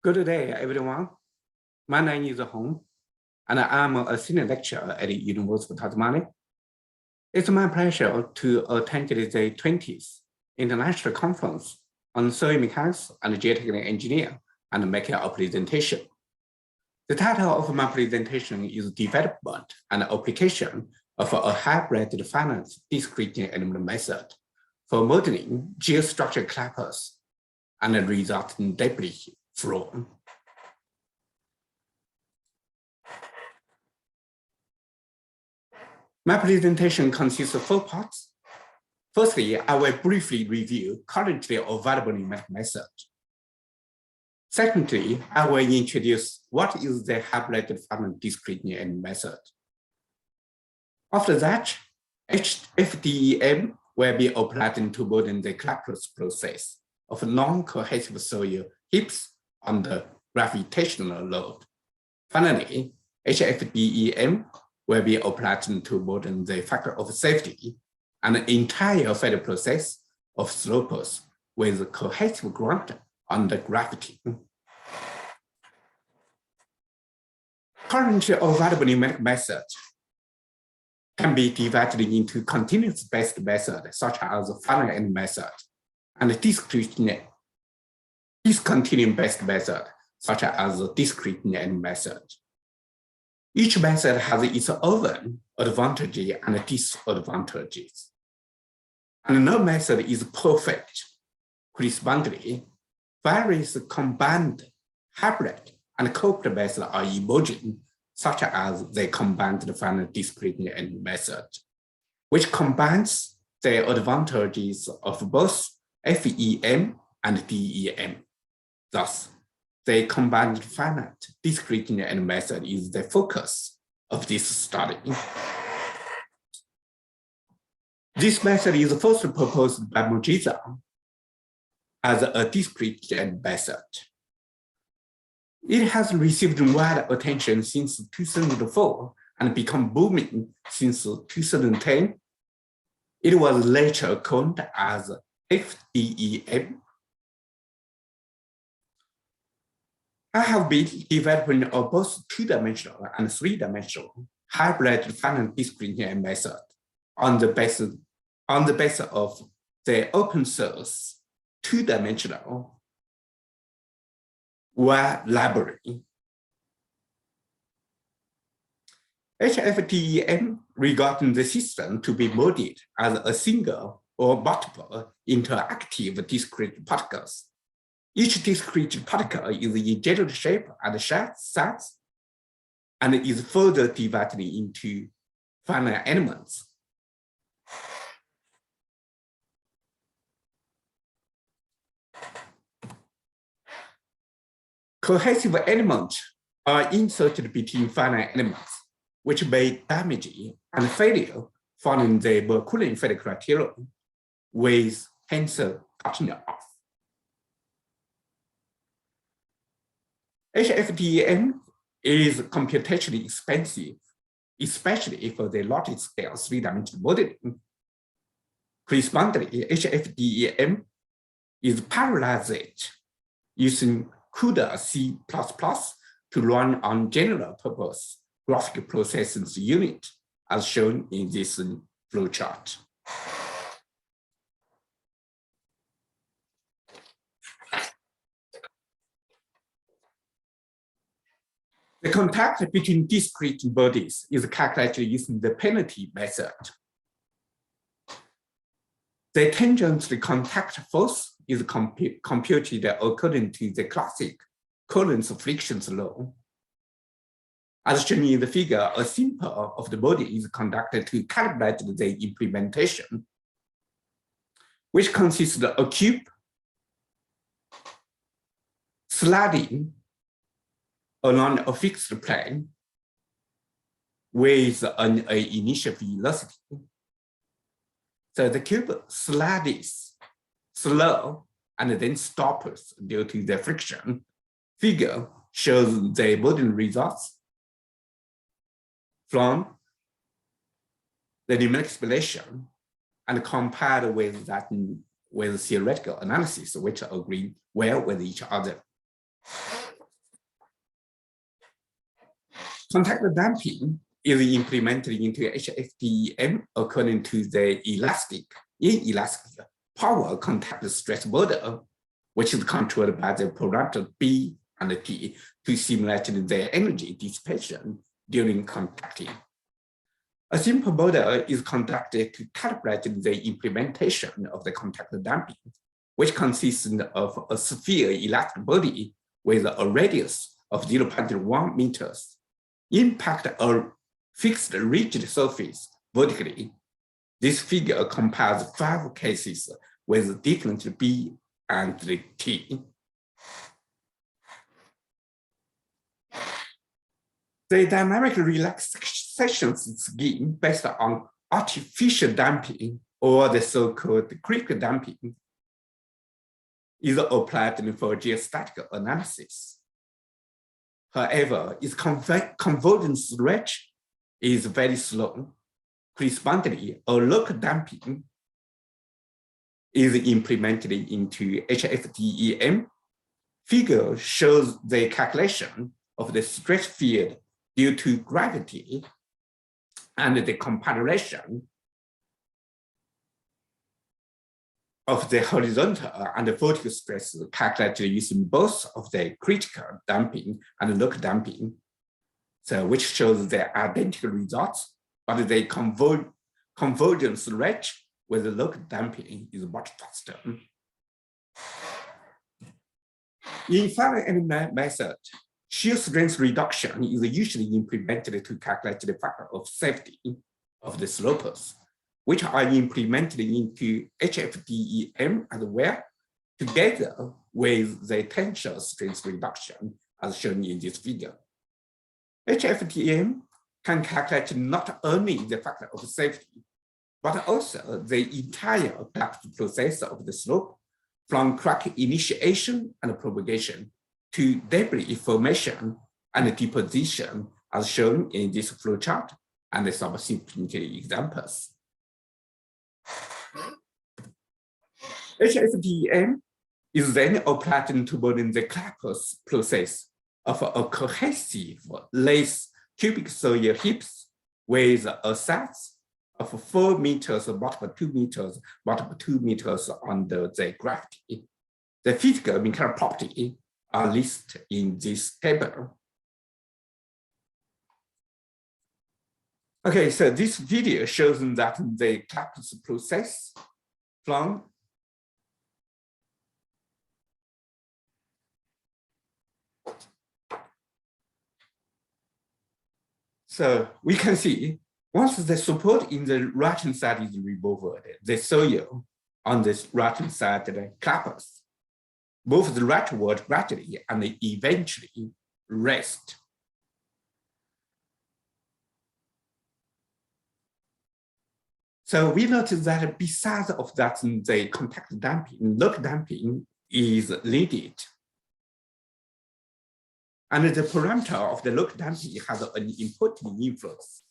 Good day, everyone. My name is Hong, and I'm a senior lecturer at the University of Tasmania. It's my pleasure to attend the 20th International Conference on Soil Mechanics and Geotechnical Engineering and make a presentation. The title of my presentation is Development and Application of a Hybrid finite-discrete element method for modeling geostructure clappers and the resultant debris flow. My presentation consists of 4 parts. Firstly, I will briefly review currently available numeric method. Secondly, I will introduce what is the hybrid finite-discrete element method. After that, HFDEM will be applied to model the clappers process of non-cohesive soil heaps under gravitational load. Finally, HFDEM will be applied to model the factor of safety and the entire field process of slopes with cohesive ground under gravity. Currently available numeric method can be divided into continuous-based method, such as finite method, and discontinuous-based method, such as discrete method. Each method has its own advantages and disadvantages. And no method is perfect. Correspondingly, various combined, hybrid, and coupled methods are emerging, such as the combined finite-discrete method, which combines the advantages of both FEM and DEM. Thus, the combined finite-discrete method is the focus of this study. This method is first proposed by Mujiza as a discrete method. It has received wide attention since 2004 and become booming since 2010. It was later coined as FDEM. I have been developing a both 2-dimensional and 3-dimensional hybrid finite-discrete method on the basis of the open source 2-dimensional web library. HFDEM regarding the system to be modeled as a single or multiple interactive discrete particles. Each discrete particle is in general shape and size, and is further divided into finite elements. Cohesive elements are inserted between finite elements, which may damage and failure following the Mercurian field criterion, with tensor cutting off. HFDEM is computationally expensive, especially for the large scale 3-dimensional modeling. Correspondingly, HFDEM is parallelized using CUDA C++ to run on general purpose graphical processing unit, as shown in this flowchart. The contact between discrete bodies is calculated using the penalty method. The tangential contact force is computed according to the classic Coulomb's friction law. As shown in the figure, a sample of the body is conducted to calibrate the implementation, which consists of a cube sliding along a fixed plane with an initial velocity. So the cube slides slow and then stops due to the friction. Figure shows the modeling results from the numeric explanation and compared with that with theoretical analysis, which agree well with each other. Contact damping is implemented into HFTEM according to the inelastic power contact stress model, which is controlled by the parameter B and T to simulate the energy dissipation during contacting. A simple model is conducted to calibrate the implementation of the contact damping, which consists of a sphere elastic body with a radius of 0.1 meters, impact a fixed rigid surface vertically. This figure compares 5 cases with different B and T. The dynamic relaxation scheme based on artificial damping or the so-called Greek damping is applied for geostatical analysis. However, its convergence rate is very slow. Correspondingly, a local damping is implemented into HFTEM. Figure shows the calculation of the stress field due to gravity and the comparison of the horizontal and the vertical stress calculated using both of the critical damping and local damping, so which shows the identical results, but the convergence rate with the local damping is much faster. In finite method, shear strength reduction is usually implemented to calculate the factor of safety of the slopes, which are implemented into HFTEM as well, together with the tensile strength reduction as shown in this figure. HFTEM can calculate not only the factor of safety, but also the entire collapse process of the slope from crack initiation and propagation to debris formation and deposition as shown in this flowchart and the subsequent examples. HFTEM is then applied to model the collapse process of a cohesive lace cubic soil heaps with a size of 4 meters multiple 2 meters multiple 2 meters under the gravity. The physical mechanical properties are listed in this table. Okay, so this video shows that the collapse process from so we can see once the support in the right-hand side is removed, the soil on this right-hand side collapses, moves rightward gradually and eventually rest. So we notice that besides of that, the contact damping, local damping is needed. And the parameter of the local damping has an important influence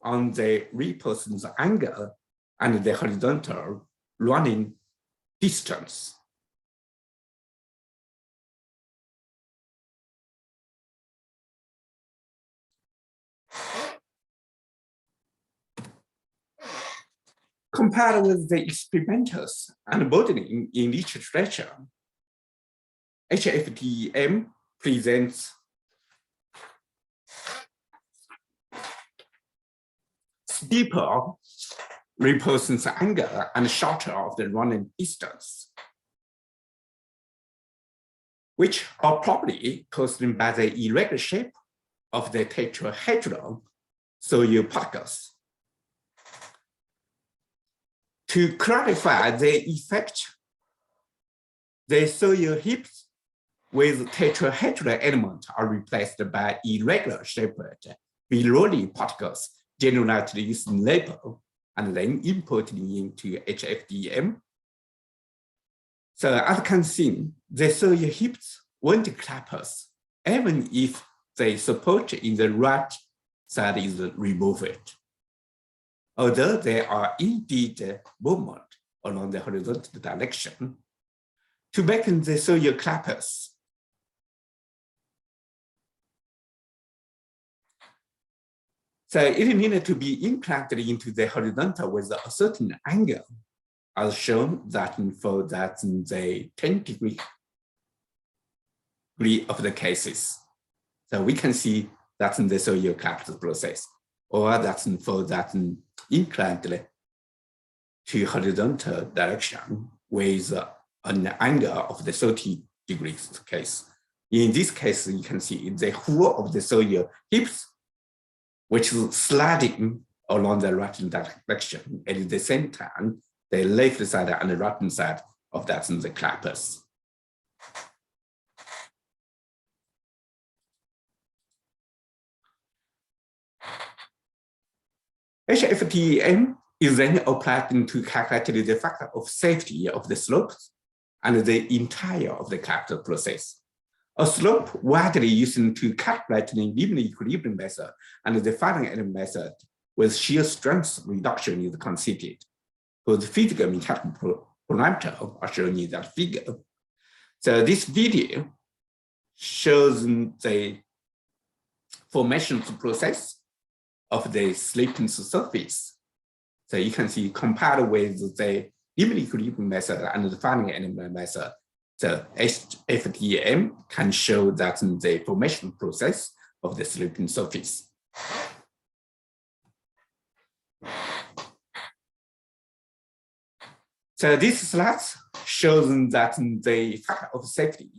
on the repulsion's angle and the horizontal running distance. Compared with the experimentals and modeling in literature, HFTEM presents steeper repulsion's angle and shorter of the running distance, which are probably caused by the irregular shape of the tetrahedron soil particles. To clarify the effect, the soil heaps with tetrahedral elements are replaced by irregular shaped Biroli particles generated using label and then imported into HFTEM. So as you can see, the soil heaps won't collapse even if the support in the right side is removed, although there are indeed movement along the horizontal direction. To make the soil collapse, So it needed to be implanted into the horizontal with a certain angle, as shown that for that the 10 degree of the cases. So we can see that's in the soil collapse process, or that's for that implanted to horizontal direction with an angle of the 30 degrees case. In this case, you can see the whole of the soil hips, which is sliding along the right direction. At the same time, the left side and the right side of that in the clappers. HFTEM is then applied to calculate the factor of safety of the slopes and the entire of the capital process. A slope widely used to calculate the linear equilibrium method and the finite method with shear strength reduction is considered. For the physical mechanical parameter are shown in that figure. So this video shows the formation process of the sloping surface. So you can see compared with the linear equilibrium method and the finite method, the HFTEM can show that the formation process of the sloping surface. So this slide shows that the factor of safety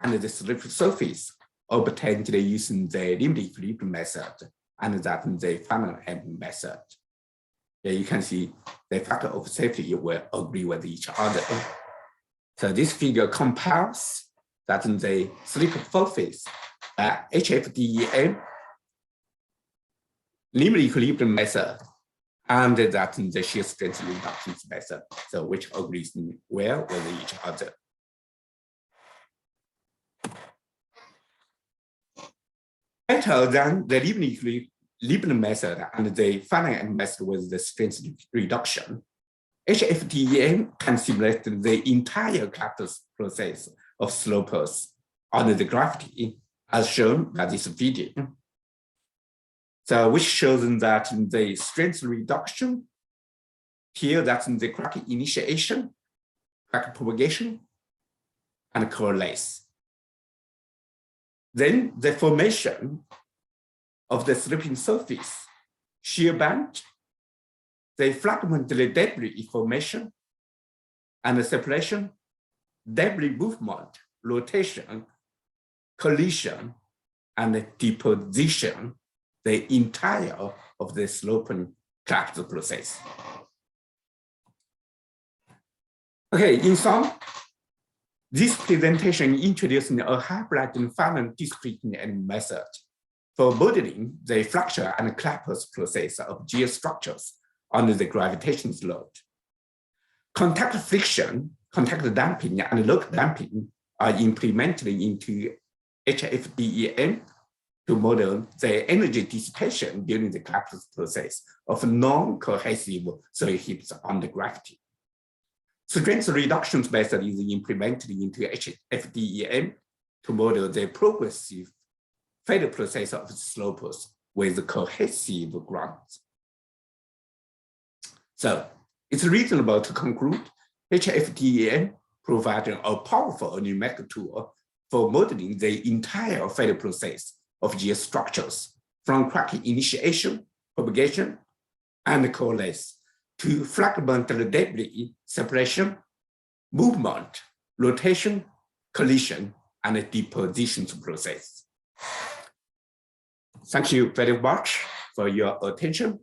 and the sloping surface obtained using the linear equilibrium method and that the finite method. Yeah, you can see the factor of safety will agree with each other. So this figure compares that the slip surface HFTEM linear equilibrium method and that the shear strength reduction method, so which agrees well with each other. Better than the linear equilibrium method and the finite method with the strength reduction, HFTEM can simulate the entire collapse process of slopes under the gravity, as shown by this video. So which shows that the strength reduction, here that's the crack initiation, crack propagation, and coalesce. Then the formation of the sloping surface, shear band, the fragmentary debris formation, and the separation, debris movement, rotation, collision, and deposition, the entire of the sloping collapse process. Okay, in sum, this presentation introducing a hybrid and finite-discrete method for modeling the fracture and collapse process of geostructures under the gravitational load. Contact friction, contact damping, and local damping are implemented into HFTEM to model the energy dissipation during the collapse process of non-cohesive soil heaps under gravity. Strength reduction method is implemented into HFTEM to model the progressive failure process of slopes with cohesive grounds. So it's reasonable to conclude HFTEM providing a powerful numerical tool for modeling the entire failure process of geostructures from crack initiation, propagation, and coalesce to fragmentary debris separation, movement, rotation, collision, and deposition process. Thank you very much for your attention.